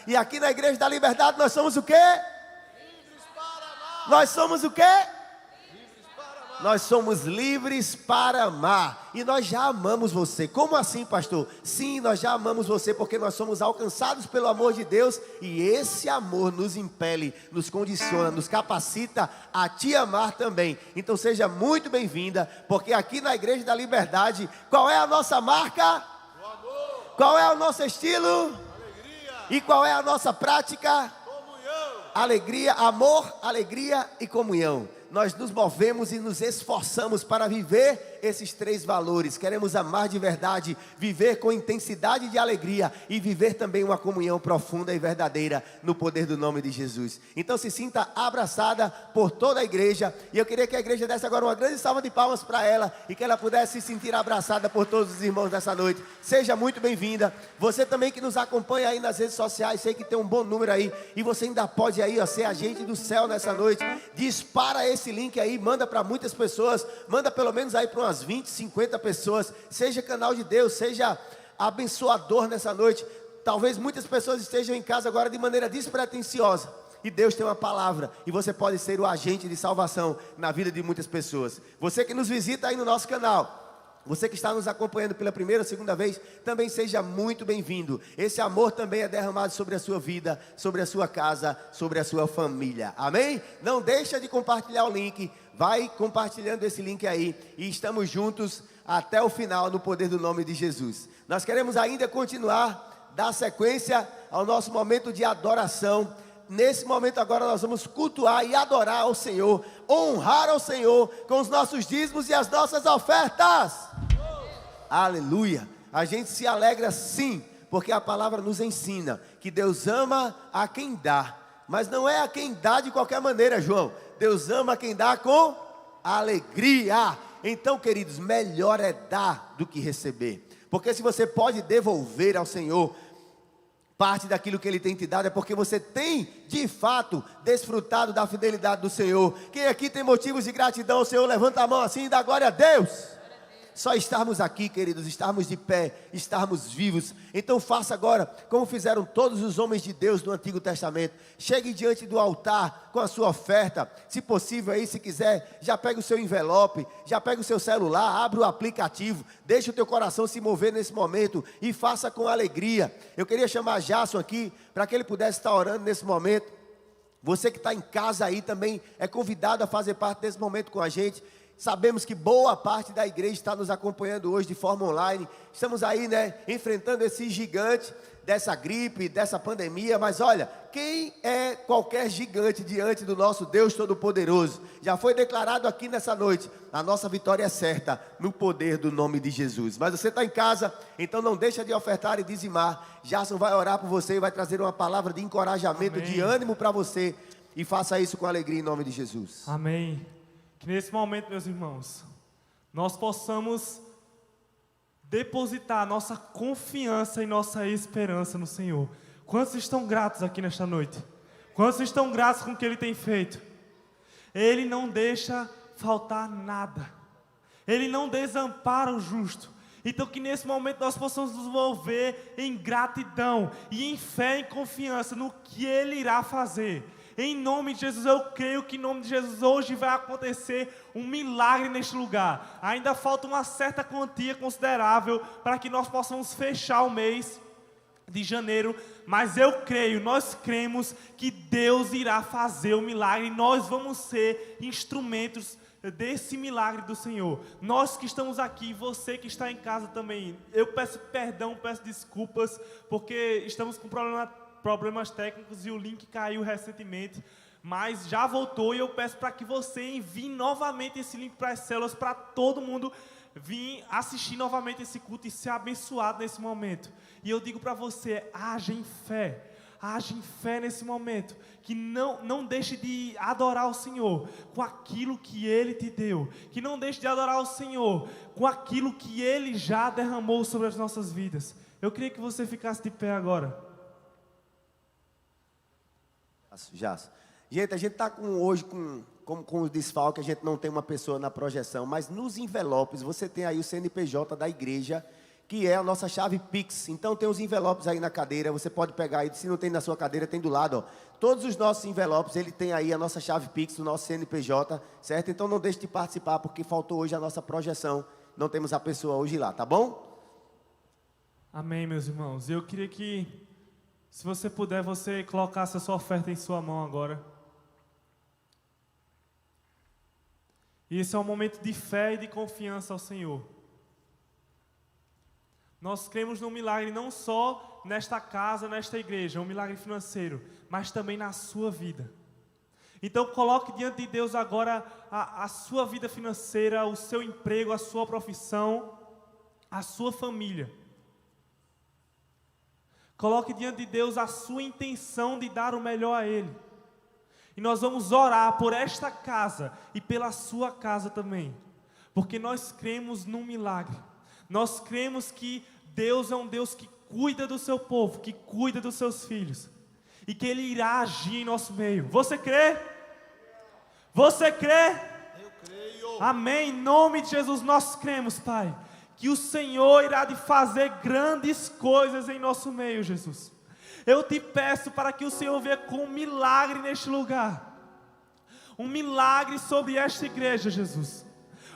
E aqui na Igreja da Liberdade nós somos o quê? Livres para amar. Nós somos o quê? Livres para amar. Nós somos livres para amar. E nós já amamos você. Como assim, pastor? Sim, nós já amamos você porque nós somos alcançados pelo amor de Deus. E esse amor nos impele, nos condiciona, nos capacita a te amar também. Então seja muito bem-vinda, porque aqui na Igreja da Liberdade, qual é a nossa marca? O amor, Qual é o nosso estilo? alegria, E qual é a nossa prática? comunhão. Alegria, amor, alegria e comunhão. Nós nos movemos e nos esforçamos para viver esses três valores. Queremos amar de verdade, viver com intensidade de alegria e viver também uma comunhão profunda e verdadeira no poder do nome de Jesus. Então se sinta abraçada por toda a igreja. E eu queria que a igreja desse agora uma grande salva de palmas para ela e que ela pudesse se sentir abraçada por todos os irmãos dessa noite. Seja muito bem-vinda. Você também que nos acompanha aí nas redes sociais, sei que tem um bom número aí e você ainda pode aí ser agente do céu nessa noite. Dispara esse link aí, manda para muitas pessoas, manda pelo menos aí para umas 20, 50 pessoas. Seja canal de Deus, seja abençoador nessa noite. Talvez muitas pessoas estejam em casa agora de maneira despretensiosa e Deus tem uma palavra e você pode ser o agente de salvação na vida de muitas pessoas. Você que nos visita aí no nosso canal, você que está nos acompanhando pela primeira ou segunda vez, também seja muito bem-vindo. Esse amor também é derramado sobre a sua vida, sobre a sua casa, sobre a sua família. Amém? Não deixa de compartilhar o link. Vai compartilhando esse link aí. E estamos juntos até o final no poder do nome de Jesus. Nós queremos ainda continuar, dar sequência ao nosso momento de adoração. Nesse momento agora nós vamos cultuar e adorar ao Senhor, honrar ao Senhor com os nossos dízimos e as nossas ofertas. Aleluia! A gente se alegra sim, porque a palavra nos ensina que Deus ama a quem dá, mas não é a quem dá de qualquer maneira, João. Deus ama a quem dá com alegria. Então, queridos, melhor é dar do que receber, porque se você pode devolver ao Senhor parte daquilo que Ele tem te dado, é porque você tem, de fato, desfrutado da fidelidade do Senhor. Quem aqui tem motivos de gratidão ao Senhor, levanta a mão assim e dá glória a Deus. Só estarmos aqui, queridos, estarmos de pé, estarmos vivos. Então faça agora, como fizeram todos os homens de Deus no Antigo Testamento. Chegue diante do altar com a sua oferta. Se possível aí, se quiser, já pega o seu envelope, já pega o seu celular, abre o aplicativo, deixa o teu coração se mover nesse momento e faça com alegria. Eu queria chamar Jason aqui, para que ele pudesse estar orando nesse momento. Você que está em casa aí também é convidado a fazer parte desse momento com a gente. Sabemos que boa parte da igreja está nos acompanhando hoje de forma online. Estamos aí, enfrentando esse gigante dessa gripe, dessa pandemia. Mas olha, quem é qualquer gigante diante do nosso Deus Todo-Poderoso? Já foi declarado aqui nessa noite, a nossa vitória é certa no poder do nome de Jesus. Mas você está em casa, então não deixa de ofertar e dizimar. Jason vai orar por você e vai trazer uma palavra de encorajamento, amém, de ânimo para você. E faça isso com alegria em nome de Jesus. Amém. Que nesse momento, meus irmãos, nós possamos depositar nossa confiança e nossa esperança no Senhor. Quantos estão gratos aqui nesta noite? Quantos estão gratos com o que Ele tem feito? Ele não deixa faltar nada. Ele não desampara o justo. Então que nesse momento nós possamos nos envolver em gratidão e em fé e confiança no que Ele irá fazer. Em nome de Jesus, eu creio que em nome de Jesus hoje vai acontecer um milagre neste lugar. Ainda falta uma certa quantia considerável para que nós possamos fechar o mês de janeiro. Mas eu creio, nós cremos que Deus irá fazer o milagre. E nós vamos ser instrumentos desse milagre do Senhor. Nós que estamos aqui, você que está em casa também, eu peço perdão, peço desculpas, porque estamos com problemas técnicos e o link caiu recentemente, mas já voltou e eu peço para que você envie novamente esse link para as células, para todo mundo vir assistir novamente esse culto e ser abençoado nesse momento. E eu digo para você, haja em fé nesse momento, que não deixe de adorar o Senhor com aquilo que Ele te deu, que não deixe de adorar o Senhor com aquilo que Ele já derramou sobre as nossas vidas. Eu queria que você ficasse de pé agora. Gente, a gente está hoje com o desfalque, a gente não tem uma pessoa na projeção, mas nos envelopes você tem aí o CNPJ da igreja, que é a nossa chave Pix. Então tem os envelopes aí na cadeira, você pode pegar aí, se não tem na sua cadeira, tem do lado, ó. Todos os nossos envelopes, ele tem aí a nossa chave Pix, o nosso CNPJ, certo? Então não deixe de participar, porque faltou hoje a nossa projeção, não temos a pessoa hoje lá, tá bom? Amém, meus irmãos. Eu queria que, se você puder, você colocasse a sua oferta em sua mão agora. E esse é um momento de fé e de confiança ao Senhor. Nós cremos num milagre não só nesta casa, nesta igreja, um milagre financeiro, mas também na sua vida. Então coloque diante de Deus agora a sua vida financeira, o seu emprego, a sua profissão, a sua família. Coloque diante de Deus a sua intenção de dar o melhor a Ele. E nós vamos orar por esta casa e pela sua casa também. Porque nós cremos num milagre. Nós cremos que Deus é um Deus que cuida do seu povo, que cuida dos seus filhos. E que Ele irá agir em nosso meio. Você crê? Você crê? Eu creio. Amém. Em nome de Jesus nós cremos, Pai, que o Senhor irá de fazer grandes coisas em nosso meio, Jesus. Eu te peço para que o Senhor venha com um milagre neste lugar. Um milagre sobre esta igreja, Jesus.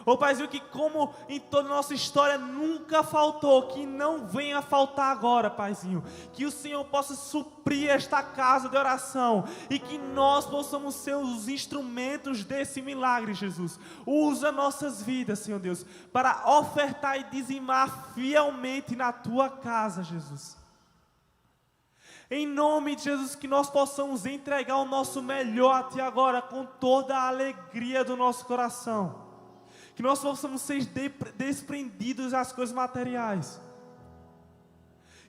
Ô Paizinho, que como em toda a nossa história nunca faltou, que não venha faltar agora, Paizinho. Que o Senhor possa suprir esta casa de oração e que nós possamos ser os instrumentos desse milagre, Jesus. Usa nossas vidas, Senhor Deus, para ofertar e dizimar fielmente na Tua casa, Jesus. Em nome de Jesus, que nós possamos entregar o nosso melhor a Ti agora com toda a alegria do nosso coração. Que nós possamos ser desprendidos das coisas materiais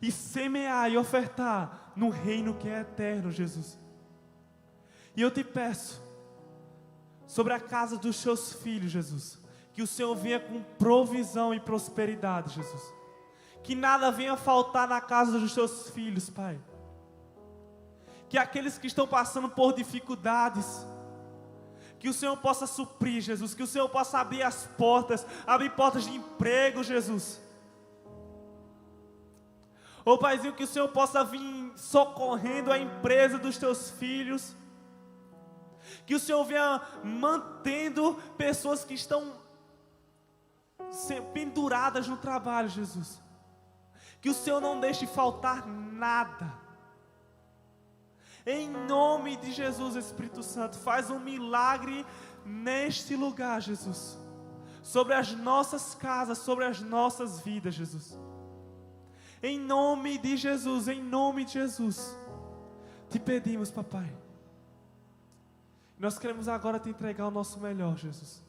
e semear e ofertar no reino que é eterno, Jesus. E eu te peço, sobre a casa dos Teus filhos, Jesus, que o Senhor venha com provisão e prosperidade, Jesus. Que nada venha faltar na casa dos Teus filhos, Pai. Que aqueles que estão passando por dificuldades, que o Senhor possa suprir, Jesus. Que o Senhor possa abrir as portas, abrir portas de emprego, Jesus. Ô Paizinho, que o Senhor possa vir socorrendo a empresa dos Teus filhos. Que o Senhor venha mantendo pessoas que estão penduradas no trabalho, Jesus. Que o Senhor não deixe faltar nada. Em nome de Jesus, Espírito Santo, faz um milagre neste lugar, Jesus. Sobre as nossas casas, sobre as nossas vidas, Jesus. Em nome de Jesus, em nome de Jesus. Te pedimos, papai. Nós queremos agora te entregar o nosso melhor, Jesus.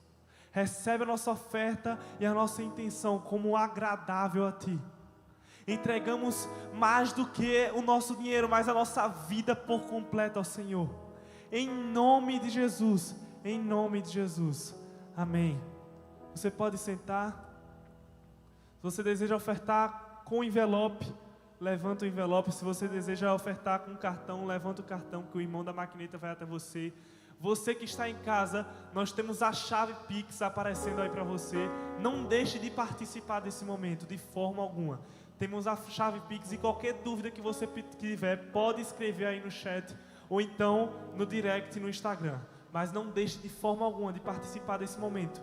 Recebe a nossa oferta e a nossa intenção como agradável a Ti. Entregamos mais do que o nosso dinheiro, mas a nossa vida por completo ao Senhor. Em nome de Jesus. Em nome de Jesus. Amém. Você pode sentar. Se você deseja ofertar com envelope, levanta o envelope. Se você deseja ofertar com cartão, levanta o cartão, que o irmão da maquineta vai até você. Você que está em casa, nós temos a chave Pix aparecendo aí para você. Não deixe de participar desse momento, de forma alguma. Temos a chave Pix e qualquer dúvida que você tiver, pode escrever aí no chat ou então no direct no Instagram. Mas não deixe de forma alguma de participar desse momento,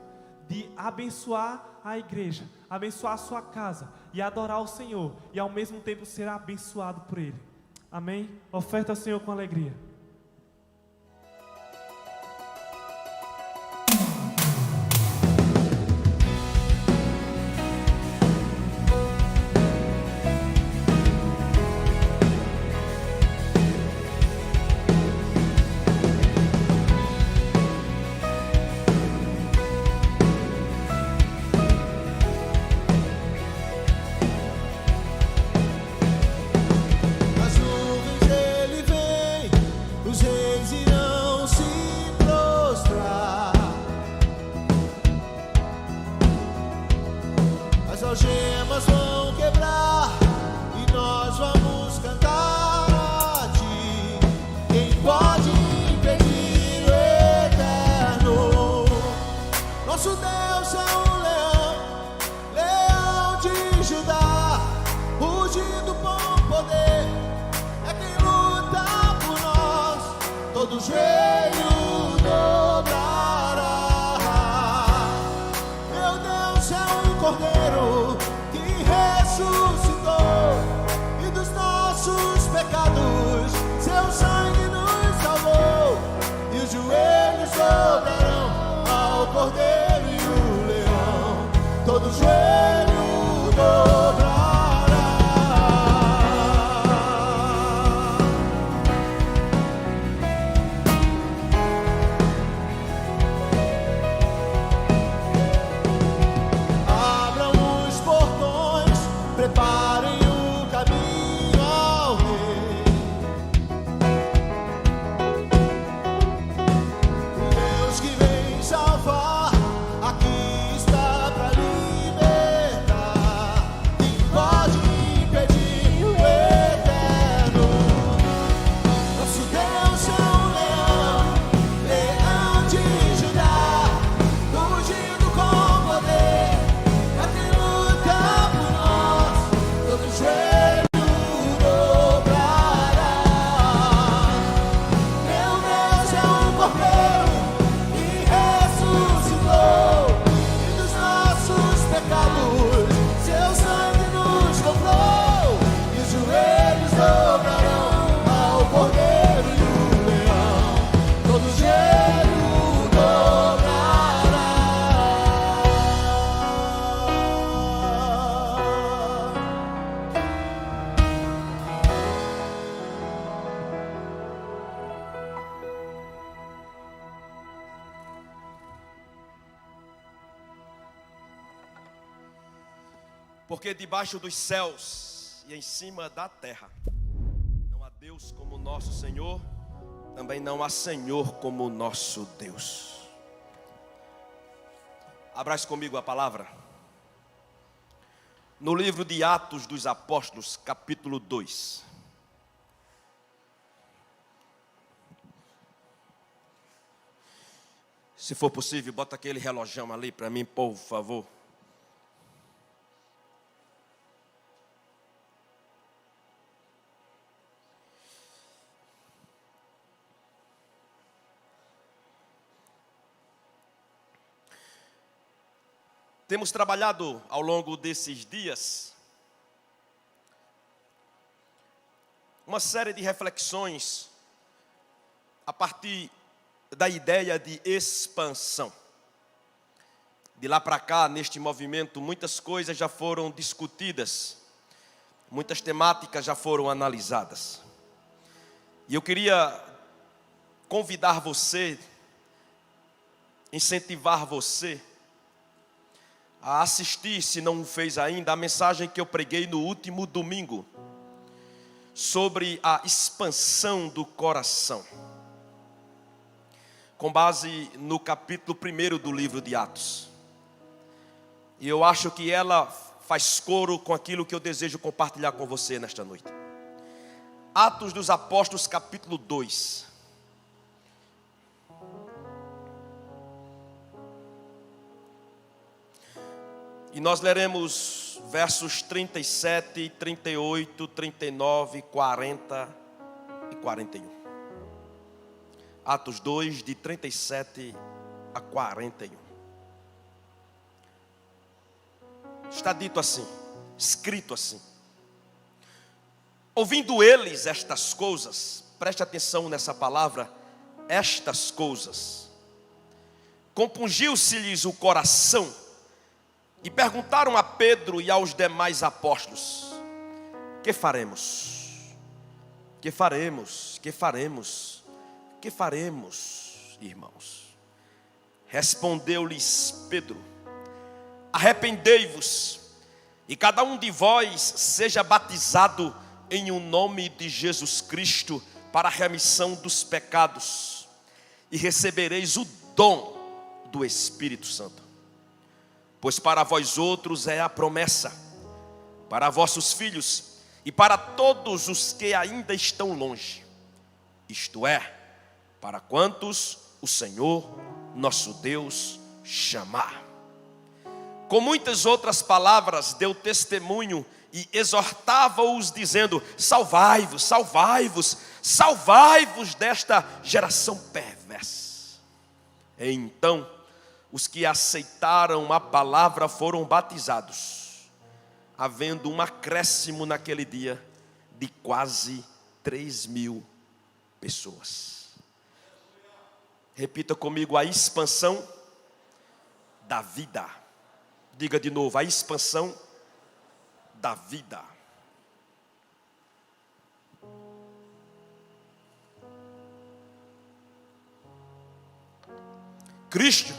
de abençoar a igreja, abençoar a sua casa e adorar o Senhor e ao mesmo tempo ser abençoado por Ele. Amém? Oferta ao Senhor com alegria. As nuvens ele vem ressuscitou e dos nossos pecados seu sangue nos salvou. E os joelhos dobrarão ao Cordeiro e o Leão, todo joelho dobrará. Preparem o caminho ao Rei. Deus que vem salvar, aqui está para libertar. Quem pode impedir o eterno? Nosso Deus é um leão, leão de Judá, rugindo com poder, é quem luta por nós. Todo joelho dobrará. Meu Deus é um cordeiro que ressuscitou e dos nossos pecados seu sangue nos comprou. E os joelhos dobrarão ao Cordeiro e o Leão, todo joelho dobrará. Porque debaixo dos céus e em cima da terra não há Deus como nosso Senhor, também não há Senhor como nosso Deus. Abrace comigo a palavra. No livro de Atos dos Apóstolos, capítulo 2. Se for possível, bota aquele relojão ali para mim, por favor. Temos trabalhado ao longo desses dias uma série de reflexões a partir da ideia de expansão. De lá para cá, neste movimento, muitas coisas já foram discutidas, muitas temáticas já foram analisadas. E eu queria convidar você, incentivar você a assistir, se não o fez ainda, a mensagem que eu preguei no último domingo, sobre a expansão do coração, com base no capítulo 1 do livro de Atos. E eu acho que ela faz coro com aquilo que eu desejo compartilhar com você nesta noite. Atos dos Apóstolos, capítulo 2. E nós leremos versos 37, 38, 39, 40 e 41. Atos 2, de 37 a 41. Está dito assim, escrito assim: ouvindo eles estas coisas, preste atenção nessa palavra, estas coisas, compungiu-se-lhes o coração, e perguntaram a Pedro e aos demais apóstolos: que faremos? Que faremos? Que faremos? Que faremos, irmãos? Respondeu-lhes Pedro: arrependei-vos, e cada um de vós seja batizado em o nome de Jesus Cristo para a remissão dos pecados, e recebereis o dom do Espírito Santo. Pois para vós outros é a promessa, para vossos filhos e para todos os que ainda estão longe, isto é, para quantos o Senhor nosso Deus chamar. Com muitas outras palavras deu testemunho e exortava-os dizendo: salvai-vos, salvai-vos, salvai-vos desta geração perversa. Então os que aceitaram a palavra foram batizados. havendo um acréscimo naquele dia de quase 3.000 pessoas. Repita comigo: a expansão da vida. Diga de novo: a expansão da vida. Cristo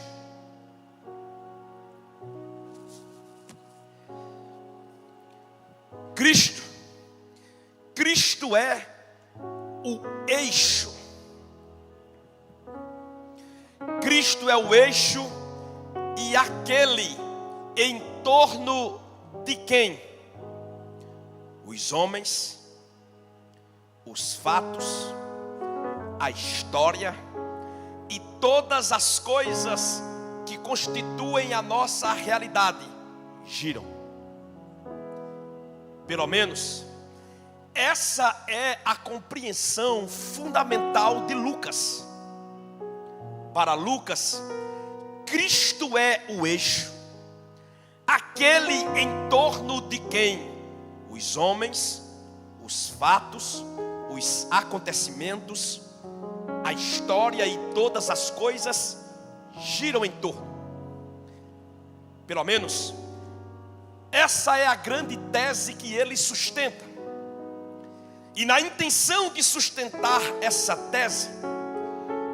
é o eixo. Cristo é o eixo e aquele em torno de quem os homens, os fatos, a história e todas as coisas que constituem a nossa realidade giram. Pelo menos essa é a compreensão fundamental de Lucas. Para Lucas, Cristo é o eixo, aquele em torno de quem os homens, os fatos, os acontecimentos, a história e todas as coisas giram em torno. Pelo menos essa é a grande tese que ele sustenta. E na intenção de sustentar essa tese,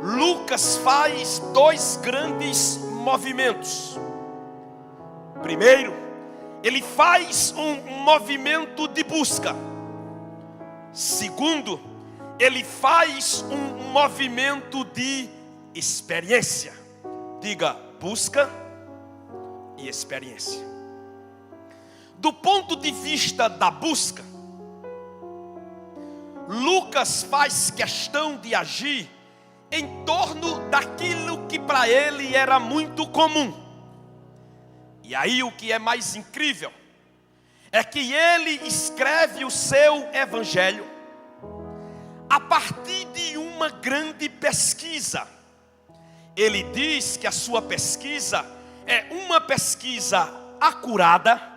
Lucas faz dois grandes movimentos. Primeiro, ele faz um movimento de busca. Segundo, ele faz um movimento de experiência. Diga: busca e experiência. Do ponto de vista da busca, Lucas faz questão de agir em torno daquilo que para ele era muito comum. E aí o que é mais incrível é que ele escreve o seu evangelho a partir de uma grande pesquisa. Ele diz que a sua pesquisa é uma pesquisa acurada.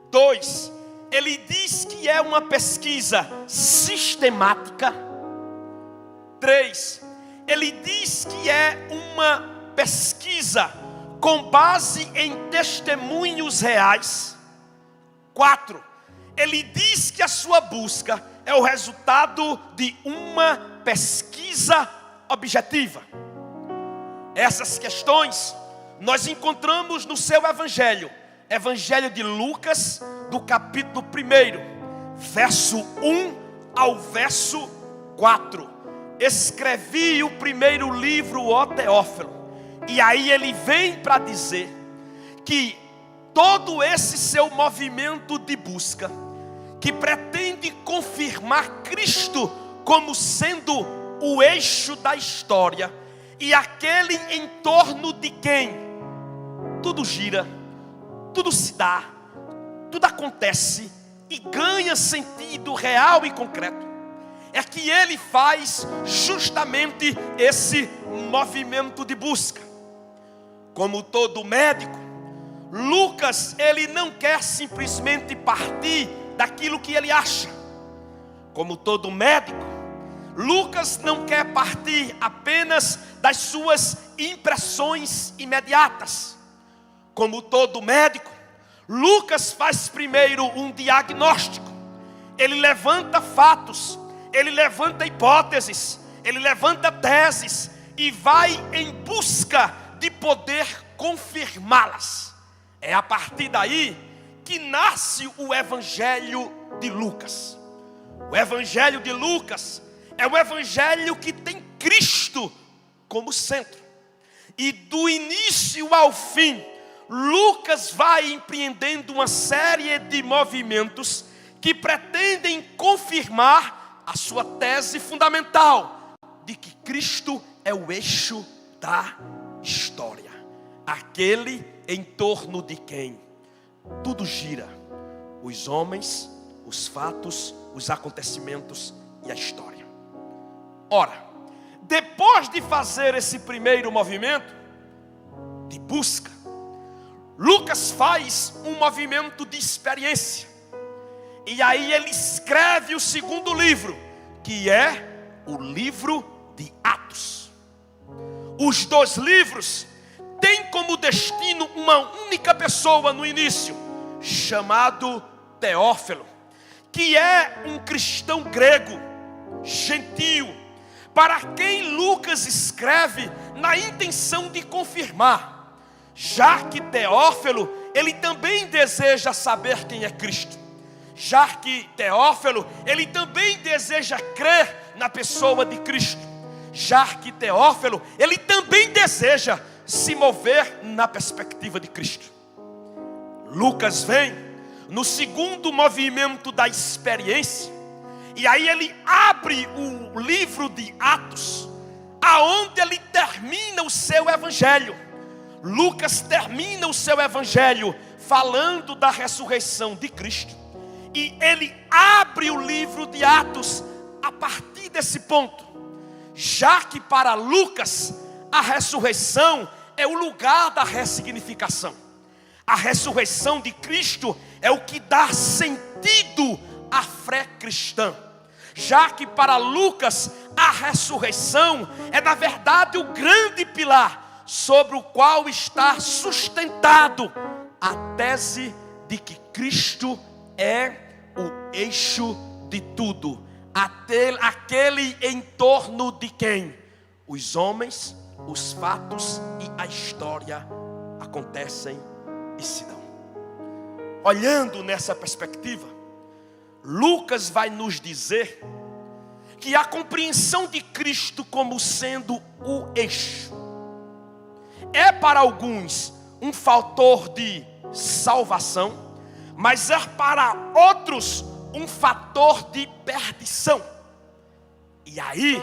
2, ele diz que é uma pesquisa sistemática. 3, ele diz que é uma pesquisa com base em testemunhos reais. 4, ele diz que a sua busca é o resultado de uma pesquisa objetiva. Essas questões nós encontramos no seu evangelho. Evangelho de Lucas, do capítulo 1, verso 1 ao verso 4. Escrevi o primeiro livro, ó Teófilo. E aí ele vem para dizer que todo esse seu movimento de busca, que pretende confirmar Cristo como sendo o eixo da história, e aquele em torno de quem tudo gira, tudo se dá, tudo acontece e ganha sentido real e concreto, é que ele faz justamente esse movimento de busca. Como todo médico, Lucas, ele não quer simplesmente partir daquilo que ele acha. Como todo médico, Lucas não quer partir apenas das suas impressões imediatas. Como todo médico, Lucas faz primeiro um diagnóstico. Ele levanta fatos, ele levanta hipóteses, ele levanta teses e vai em busca de poder confirmá-las. É a partir daí que nasce o Evangelho de Lucas. O Evangelho de Lucas é o Evangelho que tem Cristo como centro. E do início ao fim, Lucas vai empreendendo uma série de movimentos que pretendem confirmar a sua tese fundamental de que Cristo é o eixo da história, aquele em torno de quem tudo gira: os homens, os fatos, os acontecimentos e a história. Ora, depois de fazer esse primeiro movimento de busca, Lucas faz um movimento de experiência. E aí ele escreve o segundo livro, que é o livro de Atos. Os dois livros têm como destino uma única pessoa no início, chamado Teófilo, que é um cristão grego, gentio, para quem Lucas escreve na intenção de confirmar, já que Teófilo, ele também deseja saber quem é Cristo. Já que Teófilo, ele também deseja crer na pessoa de Cristo. Já que Teófilo, ele também deseja se mover na perspectiva de Cristo. Lucas vem no segundo movimento da experiência, e aí ele abre o livro de Atos, aonde ele termina o seu evangelho. Lucas termina o seu evangelho falando da ressurreição de Cristo, e ele abre o livro de Atos a partir desse ponto, já que para Lucas a ressurreição é o lugar da ressignificação. A ressurreição de Cristo é o que dá sentido à fé cristã. Já que para Lucas a ressurreição é na verdade o grande pilar sobre o qual está sustentado a tese de que Cristo é o eixo de tudo, aquele em torno de quem os homens, os fatos e a história acontecem e se dão. Olhando nessa perspectiva, Lucas vai nos dizer que a compreensão de Cristo como sendo o eixo é para alguns um fator de salvação, mas é para outros um fator de perdição. E aí,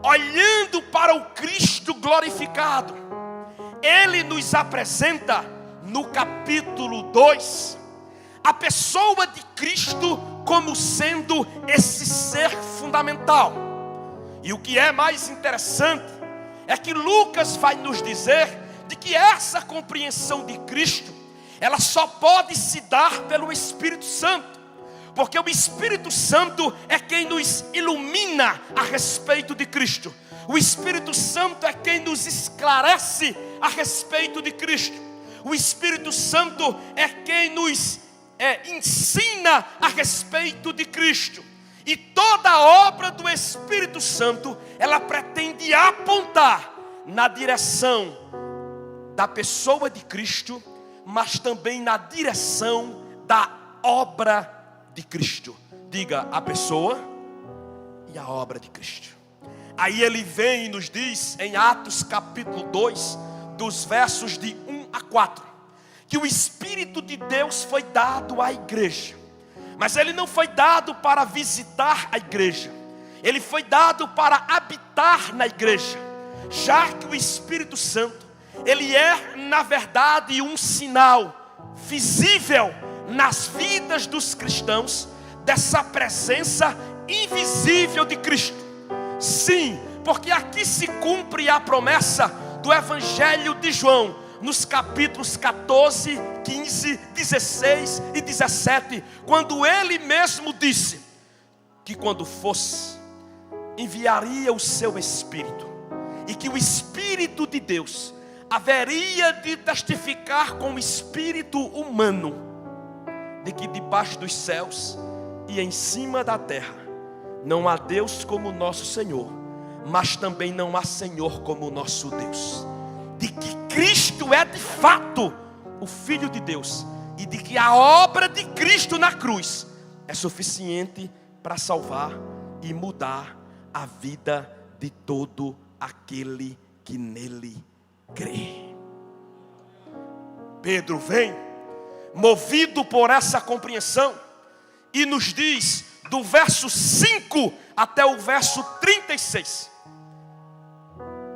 olhando para o Cristo glorificado, ele nos apresenta no capítulo 2 a pessoa de Cristo como sendo esse ser fundamental. E o que é mais interessante é que Lucas vai nos dizer de que essa compreensão de Cristo, ela só pode se dar pelo Espírito Santo, porque o Espírito Santo é quem nos ilumina a respeito de Cristo. O Espírito Santo é quem nos esclarece a respeito de Cristo. O Espírito Santo é quem nos ensina a respeito de Cristo. E toda a obra do Espírito Santo, ela pretende apontar na direção da pessoa de Cristo, mas também na direção da obra de Cristo. Diga, a pessoa e a obra de Cristo. Aí ele vem e nos diz em Atos capítulo 2, dos versos de 1 a 4, que o Espírito de Deus foi dado à igreja, mas ele não foi dado para visitar a igreja, ele foi dado para habitar na igreja, já que o Espírito Santo, ele é na verdade um sinal visível nas vidas dos cristãos dessa presença invisível de Cristo. Sim, porque aqui se cumpre a promessa do Evangelho de João, nos capítulos 14, 15, 16 e 17, quando ele mesmo disse que quando fosse, enviaria o seu Espírito, e que o Espírito de Deus haveria de testificar com o espírito humano de que debaixo dos céus e em cima da terra não há Deus como nosso Senhor, mas também não há Senhor como nosso Deus. De que Cristo é de fato o Filho de Deus, e de que a obra de Cristo na cruz é suficiente para salvar e mudar a vida de todo aquele que nele crê. Pedro vem, movido por essa compreensão, e nos diz, do verso 5 até o verso 36,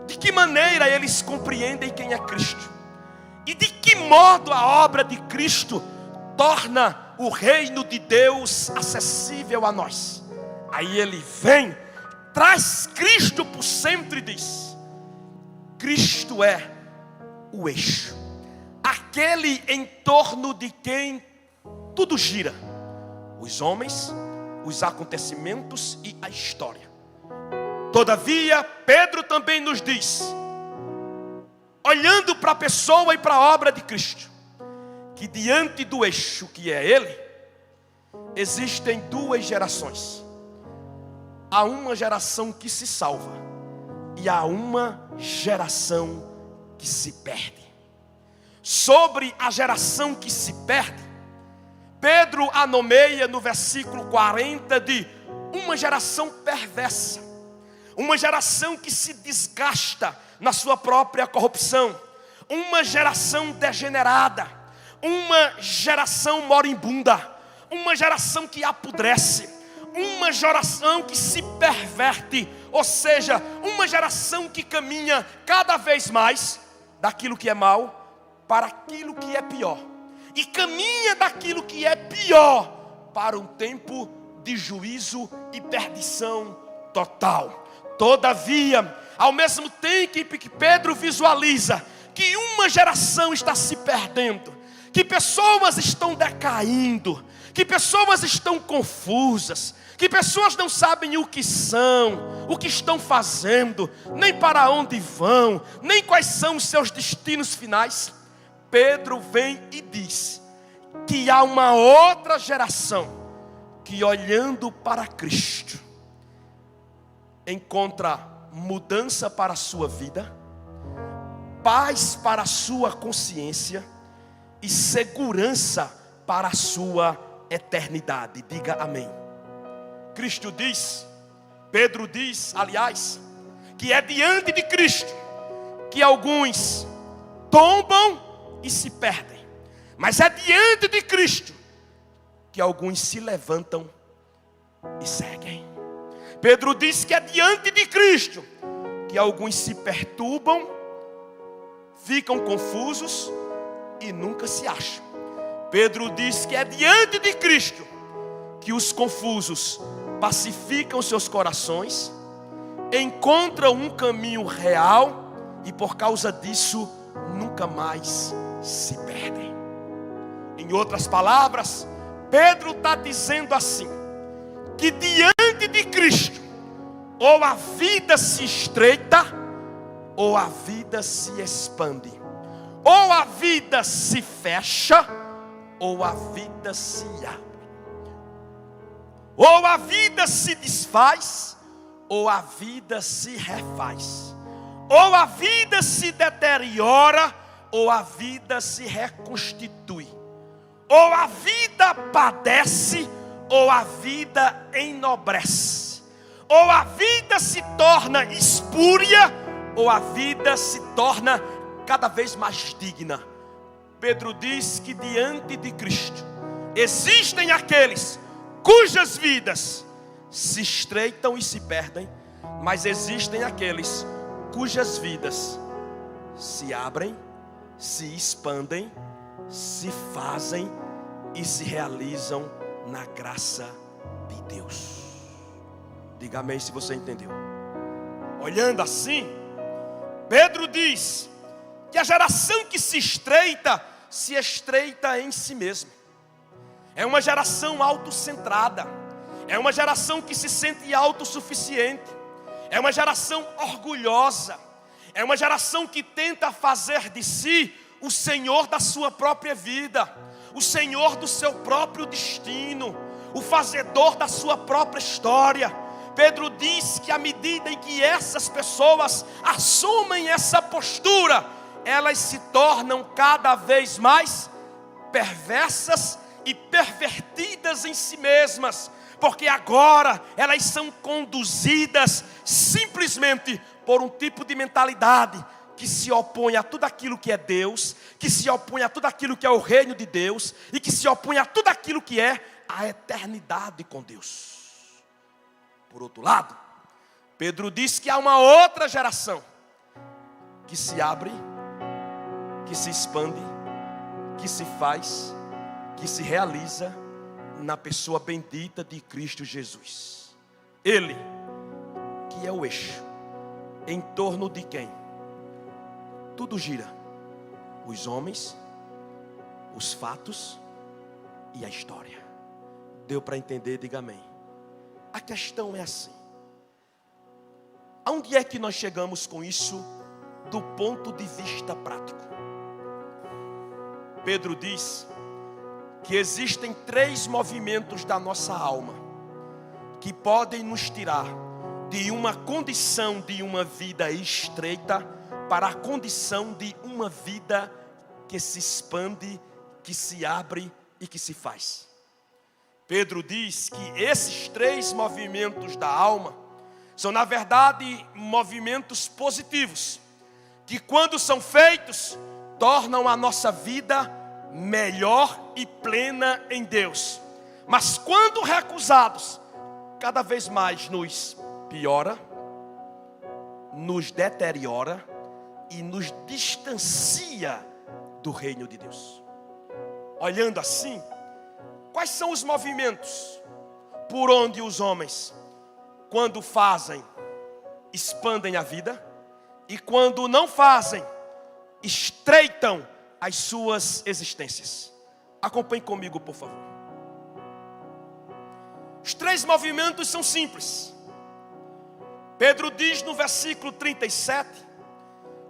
de que maneira eles compreendem quem é Cristo, e de que modo a obra de Cristo torna o reino de Deus acessível a nós. Aí ele vem, traz Cristo por centro e diz: Cristo é o eixo, aquele em torno de quem tudo gira: os homens, os acontecimentos e a história. Todavia, Pedro também nos diz, olhando para a pessoa e para a obra de Cristo, que diante do eixo que é Ele, existem duas gerações. Há uma geração que se salva e há uma geração que se perde. Sobre a geração que se perde, Pedro a nomeia no versículo 40 de uma geração perversa, uma geração que se desgasta na sua própria corrupção, uma geração degenerada, uma geração moribunda, uma geração que apodrece, uma geração que se perverte, ou seja, uma geração que caminha cada vez mais daquilo que é mal para aquilo que é pior, e caminha daquilo que é pior para um tempo de juízo e perdição total. Todavia, ao mesmo tempo que Pedro visualiza que uma geração está se perdendo, que pessoas estão decaindo, que pessoas estão confusas, que pessoas não sabem o que são, o que estão fazendo, nem para onde vão, nem quais são os seus destinos finais, Pedro vem e diz que há uma outra geração que, olhando para Cristo, encontra mudança para a sua vida, paz para a sua consciência e segurança para a sua eternidade. Diga amém. Cristo diz, Pedro diz, aliás, que é diante de Cristo que alguns tombam e se perdem, mas é diante de Cristo que alguns se levantam e seguem. Pedro diz que é diante de Cristo que alguns se perturbam, ficam confusos e nunca se acham. Pedro diz que é diante de Cristo que os confusos pacificam seus corações, encontram um caminho real e por causa disso nunca mais se perdem. Em outras palavras, Pedro está dizendo assim, que diante de Cristo, ou a vida se estreita, ou a vida se expande, ou a vida se fecha, ou a vida se abre, ou a vida se desfaz, ou a vida se refaz, ou a vida se deteriora, ou a vida se reconstitui, ou a vida padece, ou a vida enobrece, ou a vida se torna espúria, ou a vida se torna cada vez mais digna. Pedro diz que diante de Cristo existem aqueles cujas vidas se estreitam e se perdem, mas existem aqueles cujas vidas se abrem, se expandem, se fazem e se realizam na graça de Deus. Diga amém se você entendeu. Olhando assim, Pedro diz que a geração que se estreita em si mesma. É uma geração autocentrada, é uma geração que se sente autossuficiente, é uma geração orgulhosa, é uma geração que tenta fazer de si o senhor da sua própria vida, o senhor do seu próprio destino, o fazedor da sua própria história. Pedro diz que à medida em que essas pessoas assumem essa postura, elas se tornam cada vez mais perversas e pervertidas em si mesmas, porque agora elas são conduzidas simplesmente por um tipo de mentalidade que se opõe a tudo aquilo que é Deus, que se opõe a tudo aquilo que é o reino de Deus e que se opõe a tudo aquilo que é a eternidade com Deus. Por outro lado, Pedro diz que há uma outra geração que se abre, que se expande, que se faz, que se realiza na pessoa bendita de Cristo Jesus. Ele, que é o eixo em torno de quem tudo gira: os homens, os fatos e a história. Deu para entender? Diga amém. A questão é assim: aonde é que nós chegamos com isso do ponto de vista prático? Pedro diz que existem 3 movimentos da nossa alma que podem nos tirar de uma condição de uma vida estreita para a condição de uma vida que se expande, que se abre e que se faz. Pedro diz que esses 3 movimentos da alma são, na verdade, movimentos positivos, que quando são feitos, tornam a nossa vida melhor e plena em Deus. Mas quando recusados, cada vez mais nos piora, nos deteriora e nos distancia do reino de Deus. Olhando assim, quais são os movimentos por onde os homens, quando fazem, expandem a vida, e quando não fazem, estreitam as suas existências? Acompanhe comigo, por favor. Os 3 movimentos são simples. Pedro diz no versículo 37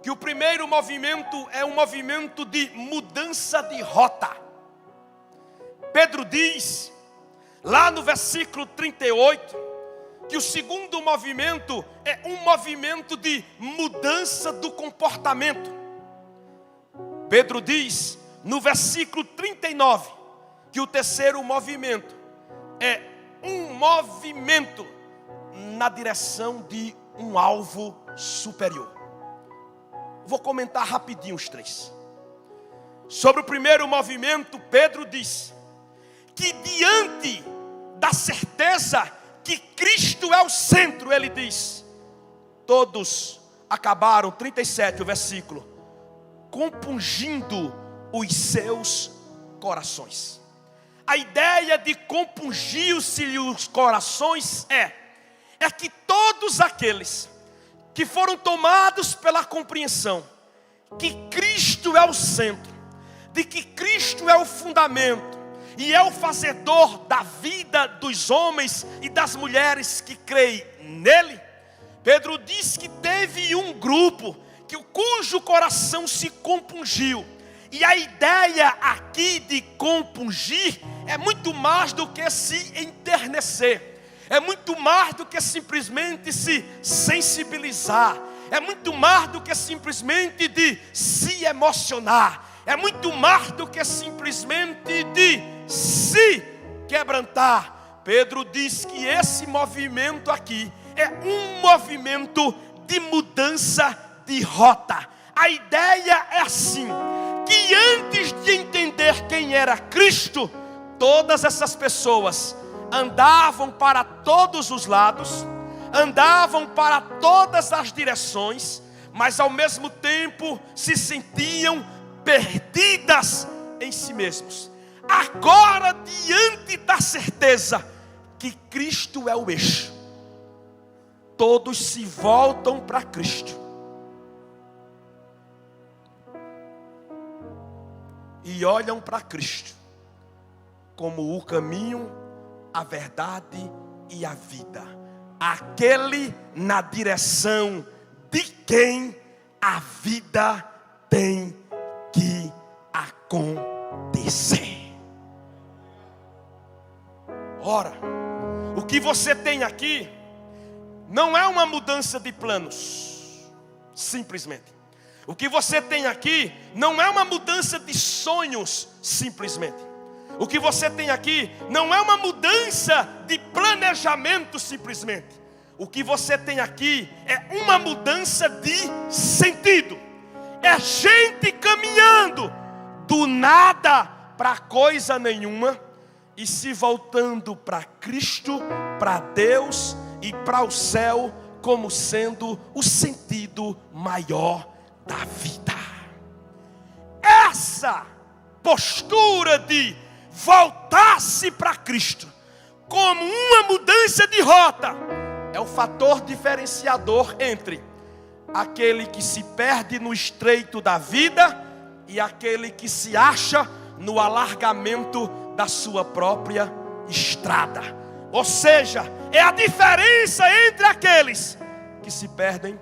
que o primeiro movimento é um movimento de mudança de rota. Pedro diz lá no versículo 38 que o segundo movimento é um movimento de mudança do comportamento. Pedro diz no versículo 39 que o terceiro movimento é um movimento na direção de um alvo superior. Vou comentar rapidinho os 3. Sobre o primeiro movimento, Pedro diz que diante da certeza que Cristo é o centro, ele diz, todos acabaram, 37 o versículo, compungindo os seus corações. A ideia de compungir-se os corações é que todos aqueles que foram tomados pela compreensão que Cristo é o centro, de que Cristo é o fundamento e é o fazedor da vida dos homens e das mulheres que creem nele, Pedro diz que teve um grupo cujo coração se compungiu. E a ideia aqui de compungir é muito mais do que se enternecer. É muito mais do que simplesmente se sensibilizar. É muito mais do que simplesmente de se emocionar. É muito mais do que simplesmente de se quebrantar. Pedro diz que esse movimento aqui é um movimento de mudança de rota. A ideia é assim, que antes de entender quem era Cristo, todas essas pessoas andavam para todos os lados, andavam para todas as direções, mas ao mesmo tempo se sentiam perdidas em si mesmos. Agora, diante da certeza que Cristo é o eixo, todos se voltam para Cristo e olham para Cristo como o caminho, a verdade e a vida, aquele na direção de quem a vida tem que acontecer. Ora, o que você tem aqui não é uma mudança de planos, simplesmente. O que você tem aqui não é uma mudança de sonhos, simplesmente. O que você tem aqui não é uma mudança de planejamento, simplesmente. O que você tem aqui é uma mudança de sentido. É gente caminhando do nada para coisa nenhuma e se voltando para Cristo, para Deus e para o céu como sendo o sentido maior da vida. Essa postura de voltar-se para Cristo como uma mudança de rota é o fator diferenciador entre aquele que se perde no estreito da vida e aquele que se acha no alargamento da sua própria estrada. Ou seja, é a diferença entre aqueles que se perdem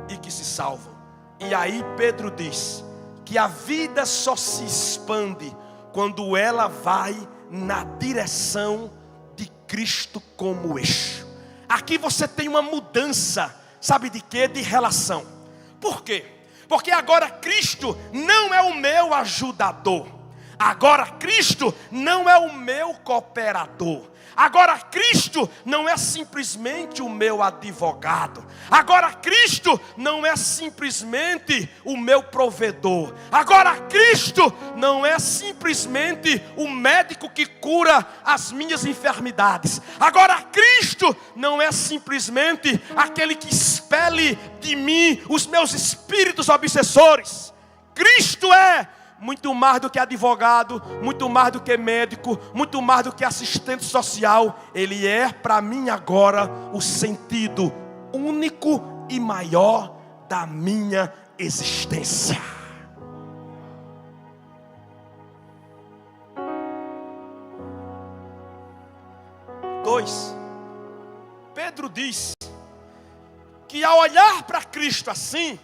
e que se salvam. E aí Pedro diz que a vida só se expande quando ela vai na direção de Cristo como eixo. Aqui você tem uma mudança, sabe de quê? De relação. Por quê? Porque agora Cristo não é o meu ajudador. Agora Cristo não é o meu cooperador. Agora Cristo não é simplesmente o meu advogado. Agora Cristo não é simplesmente o meu provedor. Agora Cristo não é simplesmente o médico que cura as minhas enfermidades. Agora Cristo não é simplesmente aquele que expele de mim os meus espíritos obsessores. Cristo é muito mais do que advogado, muito mais do que médico, muito mais do que assistente social. Ele é para mim agora o sentido único e maior da minha existência. Dois, Pedro diz que ao olhar para Cristo assim,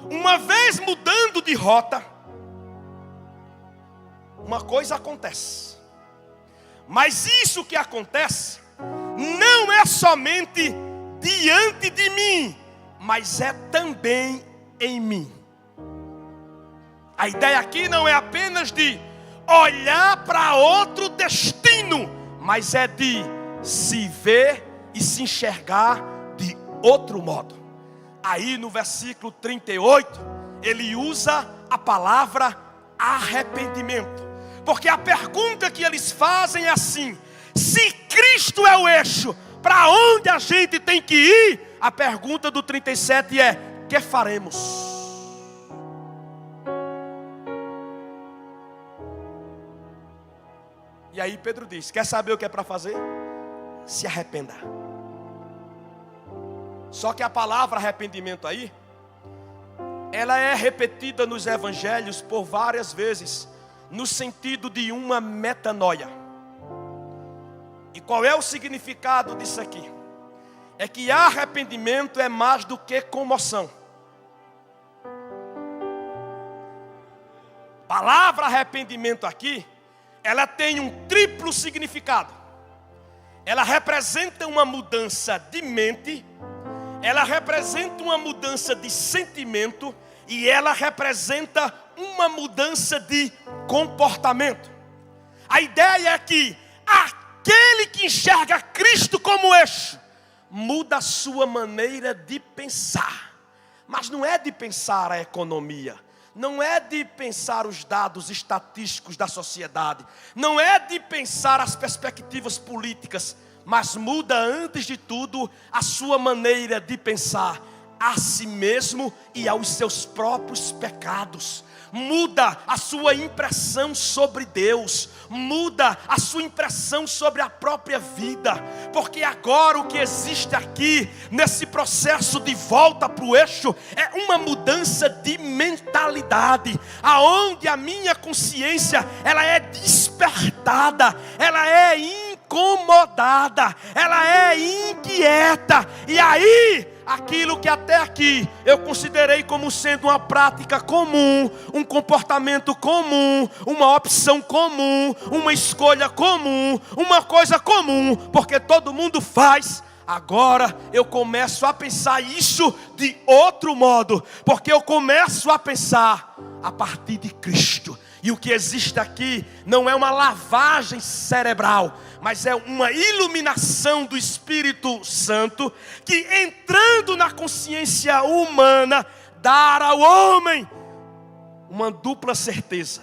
uma vez mudando de rota, uma coisa acontece. Mas isso que acontece não é somente diante de mim, mas é também em mim. A ideia aqui não é apenas de olhar para outro destino, mas é de se ver e se enxergar de outro modo. Aí no versículo 38, ele usa a palavra arrependimento. Porque a pergunta que eles fazem é assim: se Cristo é o eixo, para onde a gente tem que ir? A pergunta do 37 é: que faremos? E aí Pedro diz: quer saber o que é para fazer? Se arrependa. Só que a palavra arrependimento aí, ela é repetida nos evangelhos por várias vezes, no sentido de uma metanoia. E qual é o significado disso aqui? É que arrependimento é mais do que comoção. A palavra arrependimento aqui, ela tem um triplo significado. Ela representa uma mudança de mente, ela representa uma mudança de sentimento e ela representa uma mudança de comportamento. A ideia é que aquele que enxerga Cristo como eixo muda a sua maneira de pensar. Mas não é de pensar a economia, não é de pensar os dados estatísticos da sociedade, não é de pensar as perspectivas políticas, mas muda antes de tudo a sua maneira de pensar a si mesmo e aos seus próprios pecados. Muda a sua impressão sobre Deus, muda a sua impressão sobre a própria vida, porque agora o que existe aqui, nesse processo de volta para o eixo, é uma mudança de mentalidade, aonde a minha consciência, ela é despertada, ela é incomodada, ela é inquieta, e aí aquilo que até aqui eu considerei como sendo uma prática comum, um comportamento comum, uma opção comum, uma escolha comum, uma coisa comum, porque todo mundo faz. Agora eu começo a pensar isso de outro modo, porque eu começo a pensar a partir de Cristo. E o que existe aqui não é uma lavagem cerebral, mas é uma iluminação do Espírito Santo, que entrando na consciência humana, dá ao homem uma dupla certeza.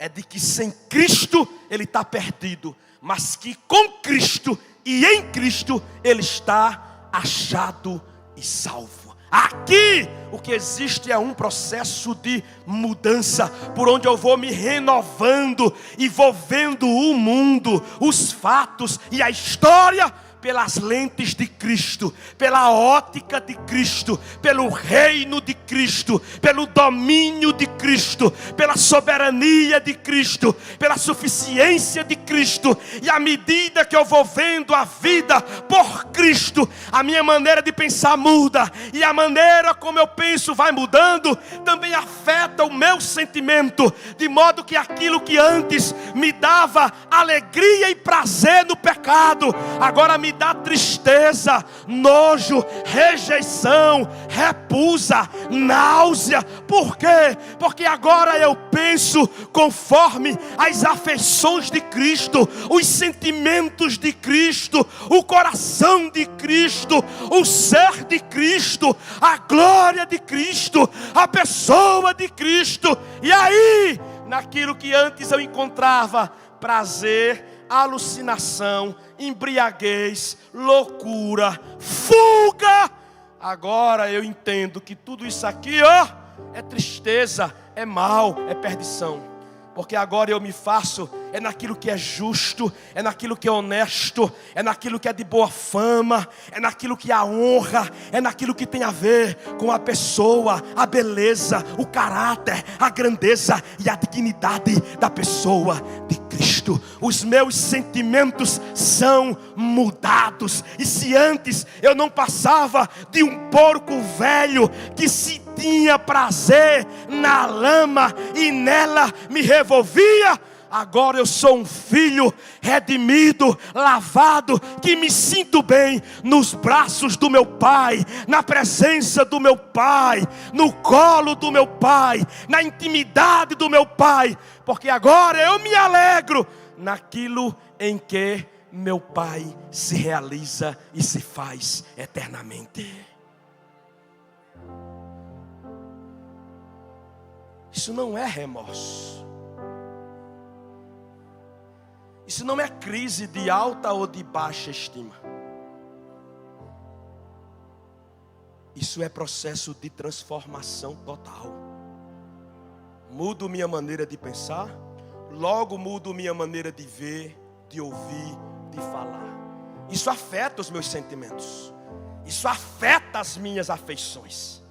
É de que sem Cristo ele está perdido, mas que com Cristo e em Cristo ele está achado e salvo. Aqui o que existe é um processo de mudança, por onde eu vou me renovando e vou vendo o mundo, os fatos e a história pelas lentes de Cristo, pela ótica de Cristo, pelo reino de Cristo, pelo domínio de Cristo, pela soberania de Cristo, pela suficiência de Cristo. E à medida que eu vou vendo a vida por Cristo, a minha maneira de pensar muda, e a maneira como eu penso vai mudando, também afeta o meu sentimento, de modo que aquilo que antes me dava alegria e prazer no pecado, agora me dá tristeza, nojo, rejeição, repulsa, náusea. Por quê? Porque agora eu penso conforme as afeições de Cristo, os sentimentos de Cristo, o coração de Cristo, o ser de Cristo, a glória de Cristo, a pessoa de Cristo. E aí, naquilo que antes eu encontrava prazer, alucinação, embriaguez, loucura, fuga, agora eu entendo que tudo isso aqui, é tristeza, é mal, é perdição. Porque agora eu me faço, é naquilo que é justo, é naquilo que é honesto, é naquilo que é de boa fama, é naquilo que há honra, é naquilo que tem a ver com a pessoa, a beleza, o caráter, a grandeza e a dignidade da pessoa de Cristo. Os meus sentimentos são mudados. E se antes eu não passava de um porco velho que se tinha prazer na lama e nela me revolvia, agora eu sou um filho redimido, lavado, que me sinto bem nos braços do meu Pai, na presença do meu Pai, no colo do meu Pai, na intimidade do meu Pai, porque agora eu me alegro naquilo em que meu Pai se realiza e se faz eternamente. Isso não é remorso. Isso não é crise de alta ou de baixa estima. Isso é processo de transformação total. Mudo minha maneira de pensar, logo mudo minha maneira de ver, de ouvir, de falar. Isso afeta os meus sentimentos. Isso afeta as minhas afeições,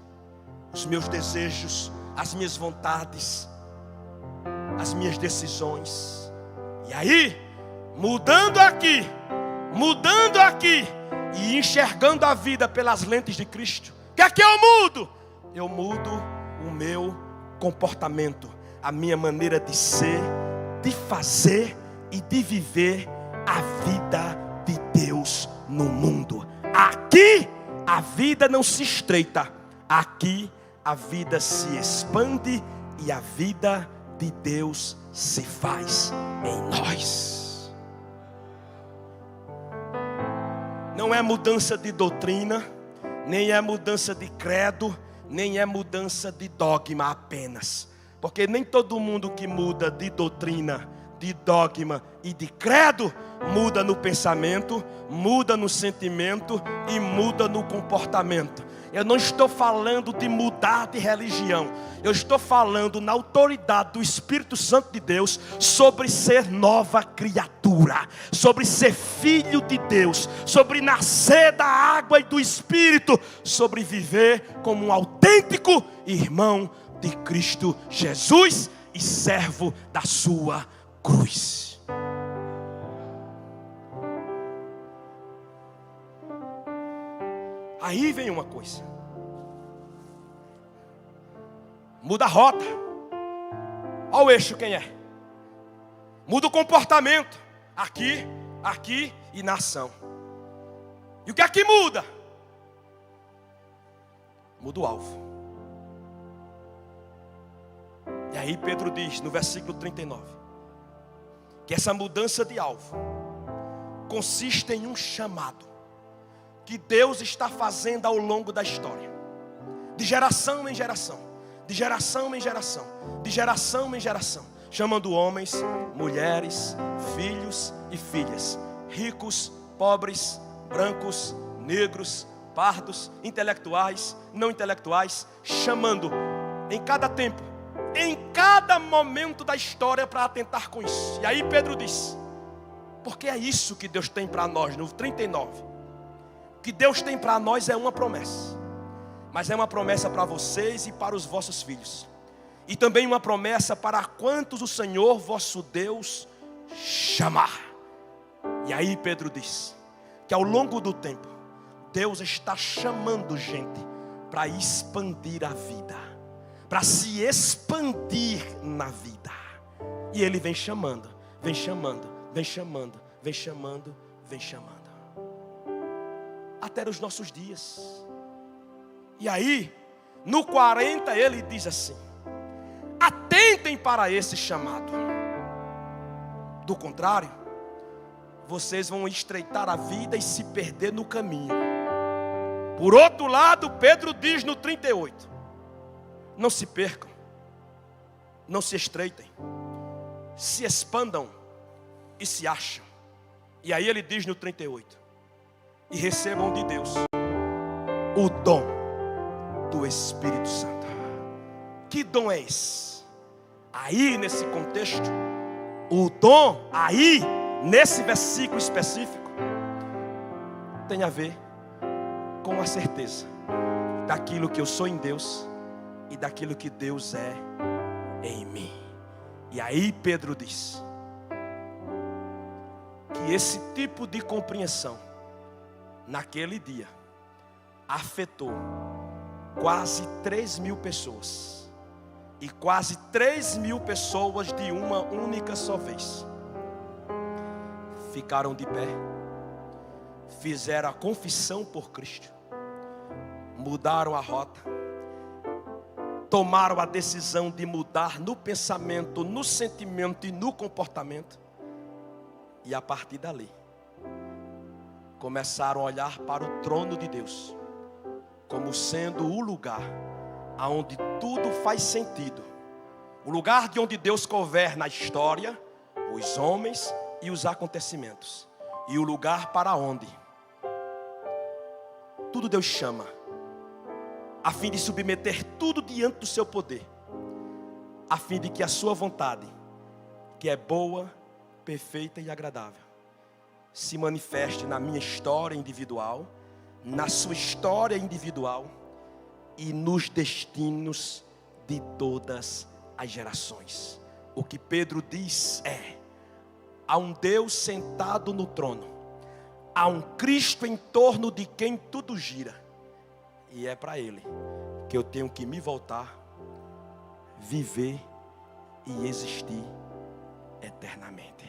os meus desejos, as minhas vontades, as minhas decisões. E aí, mudando aqui e enxergando a vida pelas lentes de Cristo, o que é que eu mudo? Eu mudo o meu comportamento, a minha maneira de ser, de fazer e de viver a vida de Deus no mundo. Aqui a vida não se estreita, aqui a vida se expande e a vida de Deus se faz em nós. Não é mudança de doutrina, nem é mudança de credo, nem é mudança de dogma apenas. Porque nem todo mundo que muda de doutrina, de dogma e de credo, muda no pensamento, muda no sentimento e muda no comportamento. Eu não estou falando de mudar de religião. Eu estou falando na autoridade do Espírito Santo de Deus sobre ser nova criatura, sobre ser filho de Deus, sobre nascer da água e do Espírito, sobre viver como um autêntico irmão de Cristo Jesus e servo da sua cruz. Aí vem uma coisa. Muda a rota. Olha o eixo quem é. Muda o comportamento. Aqui, aqui e na ação. E o que é que muda? Muda o alvo. E aí Pedro diz no versículo 39 que essa mudança de alvo consiste em um chamado que Deus está fazendo ao longo da história, de geração em geração, de geração em geração, de geração em geração, chamando homens, mulheres, filhos e filhas, ricos, pobres, brancos, negros, pardos, intelectuais, não intelectuais, chamando em cada tempo, em cada momento da história para atentar com isso. E aí Pedro diz, porque é isso que Deus tem para nós, no 39. O que Deus tem para nós é uma promessa, mas é uma promessa para vocês e para os vossos filhos, e também uma promessa para quantos o Senhor vosso Deus chamar. E aí Pedro diz que ao longo do tempo Deus está chamando gente para expandir a vida, para se expandir na vida. E Ele vem chamando, vem chamando, vem chamando, vem chamando, vem chamando, até os nossos dias. E aí no 40 Ele diz assim: atentem para esse chamado, do contrário vocês vão estreitar a vida e se perder no caminho. Por outro lado, Pedro diz no 38, não se percam, não se estreitem, se expandam e se acham. E aí ele diz no 38, e recebam de Deus o dom do Espírito Santo. Que dom é esse? Aí nesse contexto, o dom aí, nesse versículo específico, tem a ver com a certeza daquilo que eu sou em Deus e daquilo que Deus é em mim. E aí Pedro diz que esse tipo de compreensão naquele dia afetou quase 3.000 pessoas, e quase 3.000 pessoas de uma única só vez ficaram de pé, fizeram a confissão por Cristo, mudaram a rota, tomaram a decisão de mudar no pensamento, no sentimento e no comportamento. E a partir dali começaram a olhar para o trono de Deus como sendo o lugar aonde tudo faz sentido, o lugar de onde Deus governa a história, os homens e os acontecimentos, e o lugar para onde tudo Deus chama, a fim de submeter tudo diante do seu poder, a fim de que a sua vontade, que é boa, perfeita e agradável, se manifeste na minha história individual, na sua história individual e nos destinos de todas as gerações. O que Pedro diz é: há um Deus sentado no trono, há um Cristo em torno de quem tudo gira, e é para Ele que eu tenho que me voltar, viver e existir eternamente.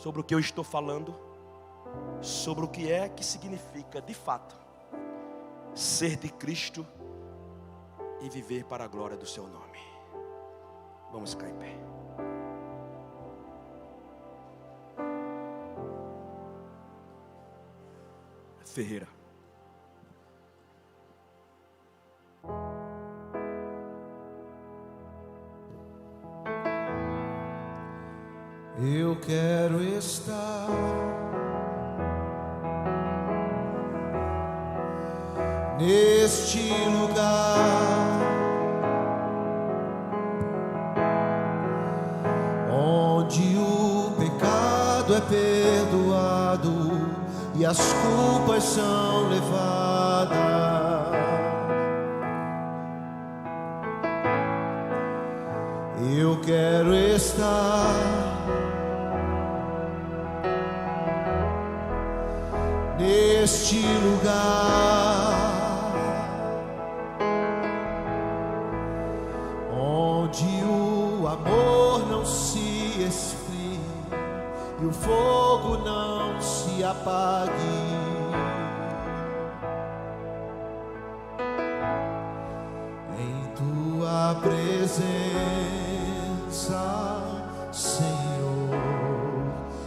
Sobre o que eu estou falando, sobre o que é que significa de fato ser de Cristo e viver para a glória do seu nome. Vamos ficar em pé. Ferreira. Eu quero estar neste lugar onde o pecado é perdoado e as culpas são levadas. Eu quero estar neste lugar onde o amor não se esfrie e o fogo não se apague. Em tua presença, Senhor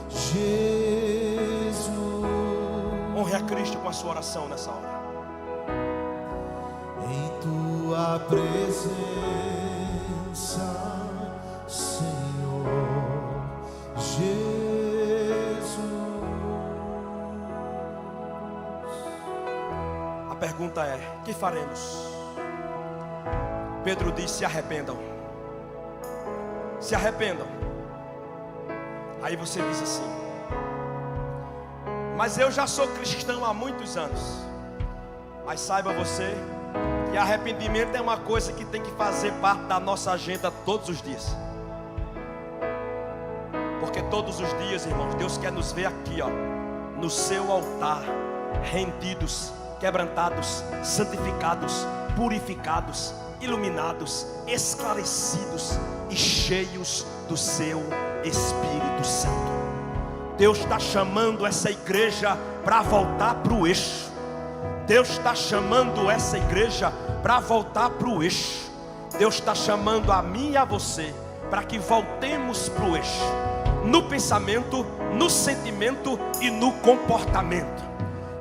Jesus. Honre a Cristo com a sua oração nessa hora. Em tua presença, Senhor Jesus. pergunta é: que faremos? Pedro disse: se arrependam. Se arrependam. Aí você diz assim: mas eu já sou cristão há muitos anos. Mas saiba você que arrependimento é uma coisa que tem que fazer parte da nossa agenda todos os dias. Porque todos os dias, irmãos, Deus quer nos ver aqui, ó, no seu altar, rendidos, quebrantados, santificados, purificados, iluminados, esclarecidos e cheios do seu Espírito Santo. Deus está chamando essa igreja para voltar para o eixo. Deus está chamando essa igreja para voltar para o eixo. Deus está chamando a mim e a você para que voltemos para o eixo, no pensamento, no sentimento e no comportamento.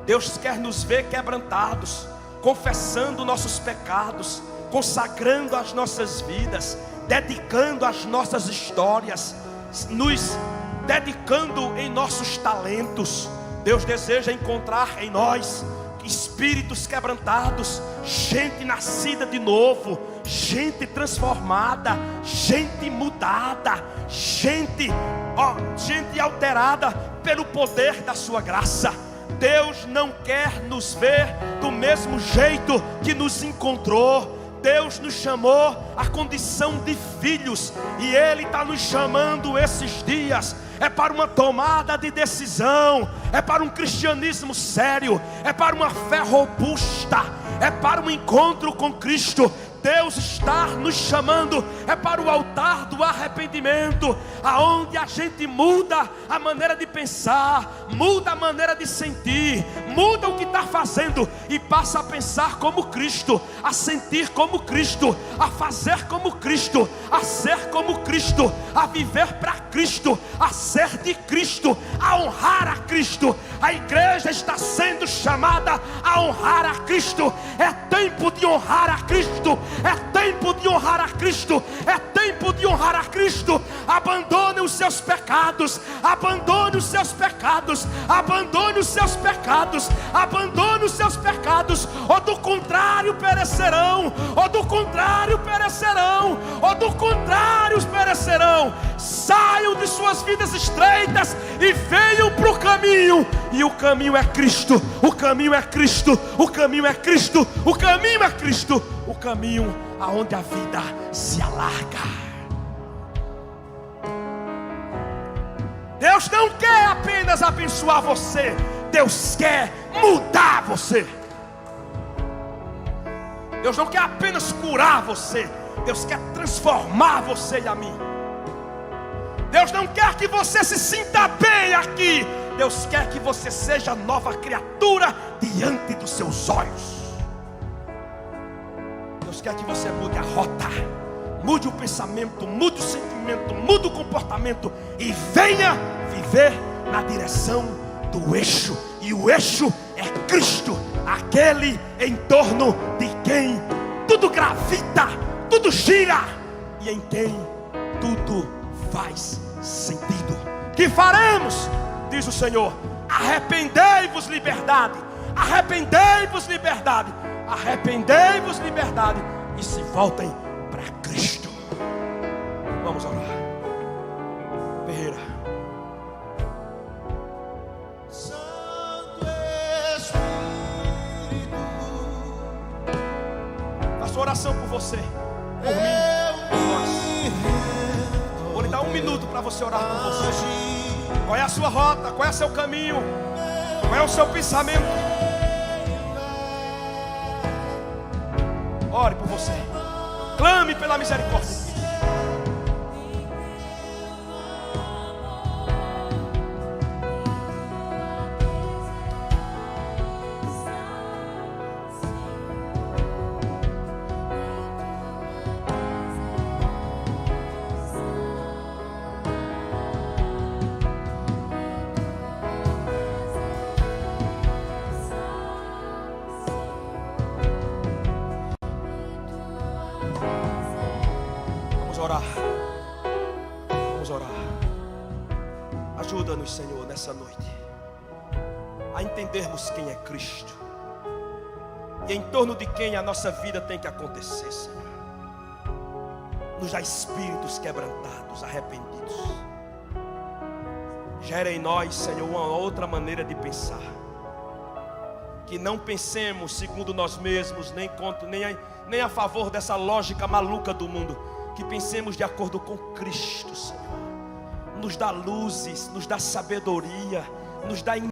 Deus quer nos ver quebrantados, confessando nossos pecados, consagrando as nossas vidas, dedicando as nossas histórias, nos dedicando em nossos talentos. Deus deseja encontrar em nós espíritos quebrantados, gente nascida de novo, gente transformada, gente mudada, gente alterada pelo poder da sua graça. Deus não quer nos ver do mesmo jeito que nos encontrou. Deus nos chamou à condição de filhos, e Ele está nos chamando esses dias. É para uma tomada de decisão, é para um cristianismo sério, é para uma fé robusta, é para um encontro com Cristo. Deus está nos chamando, é para o altar do arrependimento, aonde a gente muda a maneira de pensar, muda a maneira de sentir, muda o que está fazendo e passa a pensar como Cristo, a sentir como Cristo, a fazer como Cristo, a ser como Cristo, a viver para Cristo, a ser de Cristo, a honrar a Cristo. A igreja está sendo chamada a honrar a Cristo. É tempo de honrar a Cristo. É tempo de honrar a Cristo. É tempo de honrar a Cristo. Abandone os seus pecados. Abandone os seus pecados. Abandone os seus pecados. Abandone os seus pecados. Ou do contrário perecerão. Ou do contrário perecerão. Ou do contrário perecerão. Saiam de suas vidas estreitas e venham para o caminho. E o caminho é Cristo. O caminho é Cristo. O caminho é Cristo. O caminho é Cristo. O caminho aonde a vida se alarga. Deus não quer apenas abençoar você. Deus quer mudar você. Deus não quer apenas curar você. Deus quer transformar você e a mim. Deus não quer que você se sinta bem aqui. Deus quer que você seja nova criatura diante dos seus olhos. Deus quer que você mude a rota, mude o pensamento, mude o sentimento, mude o comportamento e venha viver na direção do eixo. E o eixo é Cristo, aquele em torno de quem tudo gravita, tudo gira e em quem tudo faz sentido. Que faremos? Diz o Senhor: arrependei-vos, liberdade. Arrependei-vos, liberdade. Arrependei-vos, liberdade. E se voltem para Cristo. Vamos orar. Ferreira. Santo Espírito, Faço oração por você, por mim, por nós. Vou lhe dar 1 minuto para você orar por você. Qual é a sua rota? Qual é o seu caminho? Qual é o seu pensamento? Ore por você. Clame pela misericórdia de Deus. Vamos orar. Ajuda-nos, Senhor, nessa noite a entendermos quem é Cristo. e em torno de quem a nossa vida tem que acontecer, Senhor. Nos dá espíritos quebrantados, arrependidos. Gera em nós, Senhor, uma outra maneira de pensar. Que não pensemos segundo nós mesmos, nem a favor dessa lógica maluca do mundo. Que pensemos de acordo com Cristo, Senhor. Nos dá luzes, nos dá sabedoria, nos dá